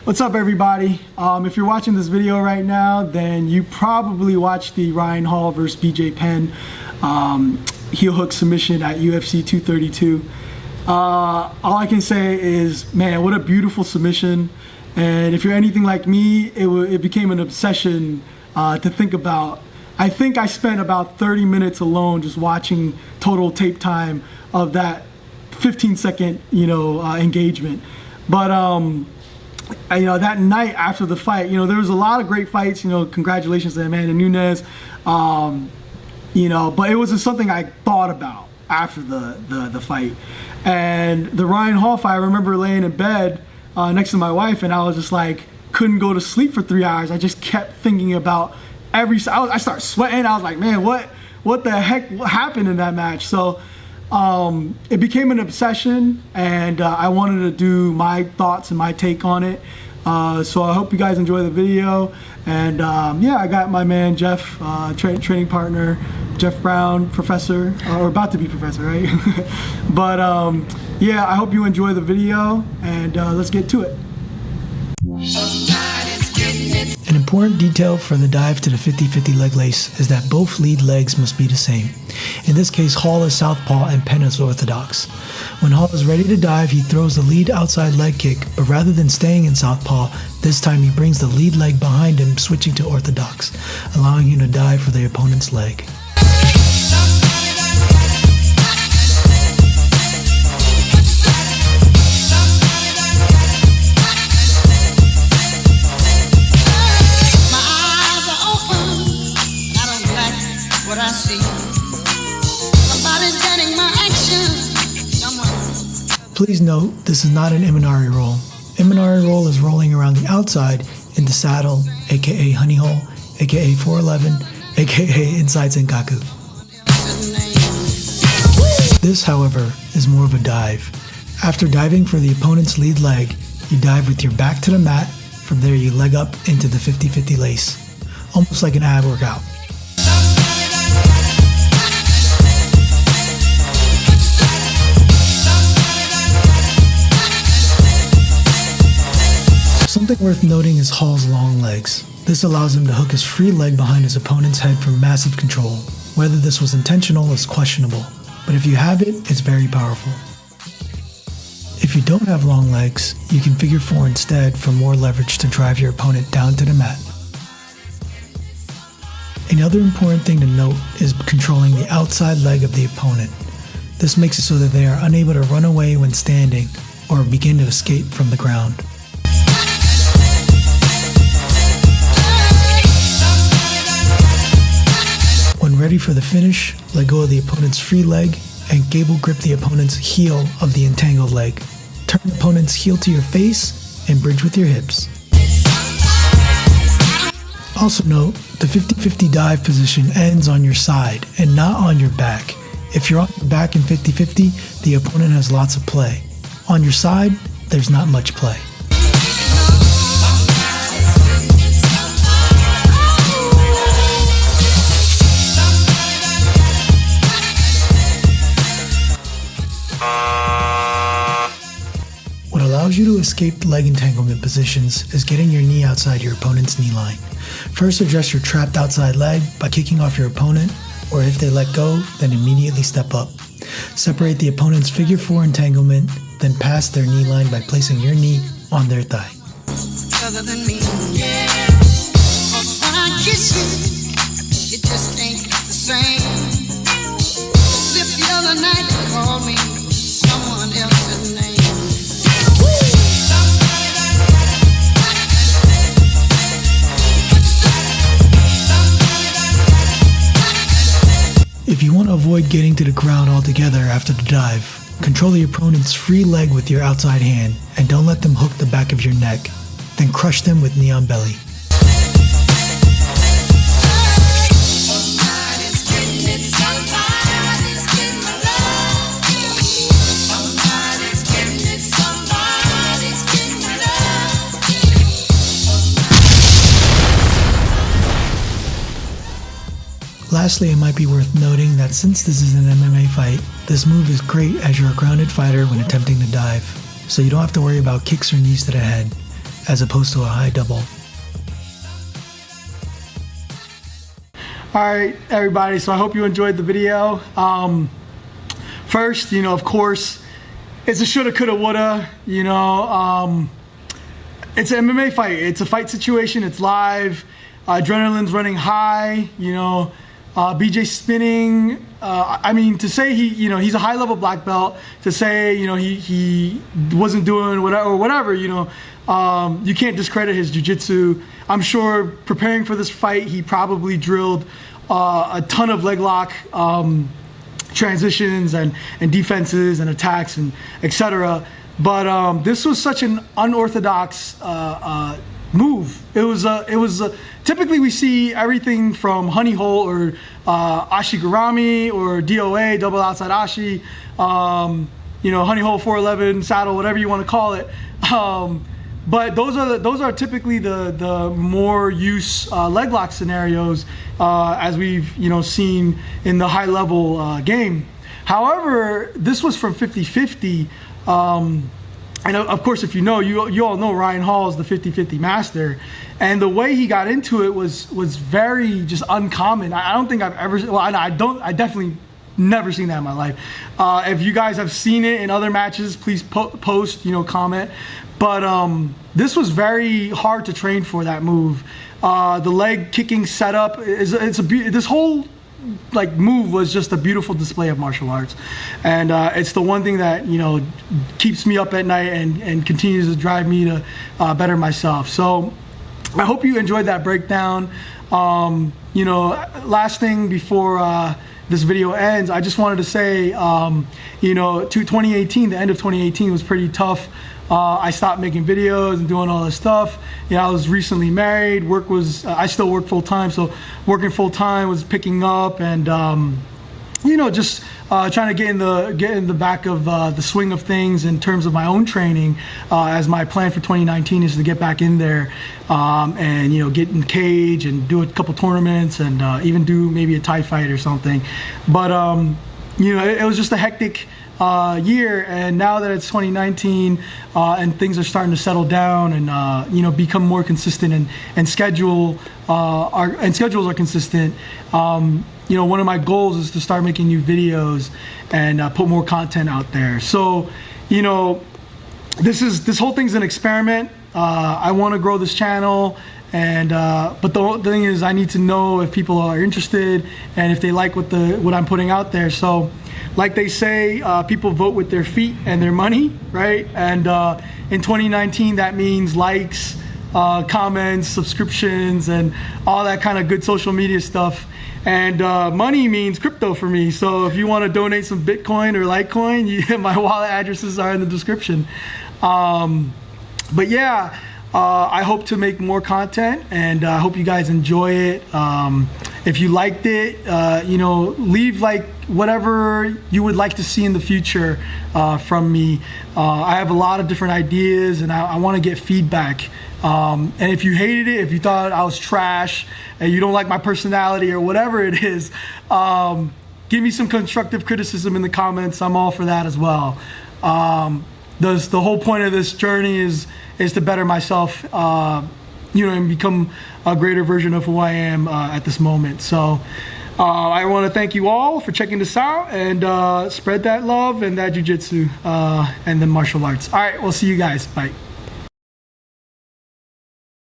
What's up, everybody? If you're watching this video right now, then you probably watched the Ryan Hall versus BJ Penn heel hook submission at UFC 232. All I can say is, man, what a beautiful submission. And if you're anything like me, it became an obsession to think about. I think I spent about 30 minutes alone just watching total tape time of that 15-second, engagement. But that night after the fight, there was a lot of great fights. Congratulations to Amanda Nunes. But it was something I thought about after the fight. And the Ryan Hall fight, I remember laying in bed next to my wife, and I was just like, couldn't go to sleep for 3 hours. I just kept thinking about I started sweating. I was like, man, what the heck happened in that match? So it became an obsession, and I wanted to do my thoughts and my take on it. So I hope you guys enjoy the video. And I got my man Jeff, training partner, Jeff Brown, professor, or about to be professor, right? But I hope you enjoy the video, and let's get to it. An important detail for the dive to the 50-50 leg lace is that both lead legs must be the same. In this case, Hall is southpaw and Penn is orthodox. When Hall is ready to dive, he throws the lead outside leg kick, but rather than staying in southpaw, this time he brings the lead leg behind him, switching to orthodox, allowing him to dive for the opponent's leg. Please note, this is not an Imanari roll. Imanari roll is rolling around the outside in the saddle, aka honey hole, aka 411, aka inside Senkaku. This, however, is more of a dive. After diving for the opponent's lead leg, you dive with your back to the mat. From there you leg up into the 50-50 lace, almost like an ab workout. Something worth noting is Hall's long legs. This allows him to hook his free leg behind his opponent's head for massive control. Whether this was intentional is questionable, but if you have it, it's very powerful. If you don't have long legs, you can figure 4 instead for more leverage to drive your opponent down to the mat. Another important thing to note is controlling the outside leg of the opponent. This makes it so that they are unable to run away when standing or begin to escape from the ground. When ready for the finish, let go of the opponent's free leg and gable grip the opponent's heel of the entangled leg. Turn the opponent's heel to your face and bridge with your hips. Also note, the 50-50 dive position ends on your side and not on your back. If you're on your back in 50-50, the opponent has lots of play. On your side, there's not much play. What allows you to escape leg entanglement positions is getting your knee outside your opponent's knee line. First, address your trapped outside leg by kicking off your opponent, or if they let go, then immediately step up. Separate the opponent's figure 4 entanglement, then pass their knee line by placing your knee on their thigh. Other than me, yeah. When I kiss you, it just ain't the same. Slip the other night and called me someone else's name. If you want to avoid getting to the ground altogether after the dive, control the opponent's free leg with your outside hand and don't let them hook the back of your neck. Then crush them with knee on belly. Lastly, it might be worth noting that since this is an MMA fight, this move is great as you're a grounded fighter when attempting to dive, so you don't have to worry about kicks or knees to the head. as opposed to a high double. All right, everybody, so I hope you enjoyed the video. First, of course, it's a shoulda, coulda, woulda, it's an MMA fight. It's a fight situation, it's live, adrenaline's running high, BJ spinning. I mean, to say he's a high-level black belt, to say, he wasn't doing whatever, you can't discredit his jiu-jitsu. I'm sure preparing for this fight, he probably drilled a ton of leg lock transitions and defenses and attacks and etc. But this was such an unorthodox move. It was typically we see everything from honey hole or ashigarami or DOA, double outside ashi, honey hole 411 saddle, whatever you want to call it. But those are typically the more use leg lock scenarios as we've seen in the high level game. However, this was from 50-50. And of course, if you all know Ryan Hall is the 50-50 master, and the way he got into it was very just uncommon. I don't think I've ever, I definitely never seen that in my life. If you guys have seen it in other matches, please post, comment. But this was very hard to train for, that move. The leg kicking setup this whole move was just a beautiful display of martial arts, and it's the one thing that keeps me up at night and continues to drive me to better myself. So I hope you enjoyed that breakdown. Last thing before this video ends, I just wanted to say, 2018, the end of 2018 was pretty tough. I stopped making videos and doing all this stuff. I was recently married. I still work full time, so working full time was picking up, and just trying to get in the back of the swing of things in terms of my own training. As my plan for 2019 is to get back in there and get in the cage and do a couple tournaments and even do maybe a Thai fight or something. But it was just a hectic year, and now that it's 2019 and things are starting to settle down and become more consistent and schedules are consistent, one of my goals is to start making new videos and put more content out there. So this whole thing's an experiment. I want to grow this channel, and but the thing is, I need to know if people are interested and if they like what I'm putting out there. So like they say, people vote with their feet and their money, right? And in 2019, that means likes, comments, subscriptions, and all that kind of good social media stuff. And money means crypto for me. So if you want to donate some Bitcoin or Litecoin, my wallet addresses are in the description. But yeah, I hope to make more content, and I hope you guys enjoy it. If you liked it, leave whatever you would like to see in the future from me. I have a lot of different ideas, and I want to get feedback. And if you hated it, if you thought I was trash, and you don't like my personality or whatever it is, give me some constructive criticism in the comments. I'm all for that as well. The whole point of this journey is to better myself, and become a greater version of who I am at this moment. So I want to thank you all for checking this out, and spread that love and that jiu-jitsu and the martial arts. All right, we'll see you guys. Bye.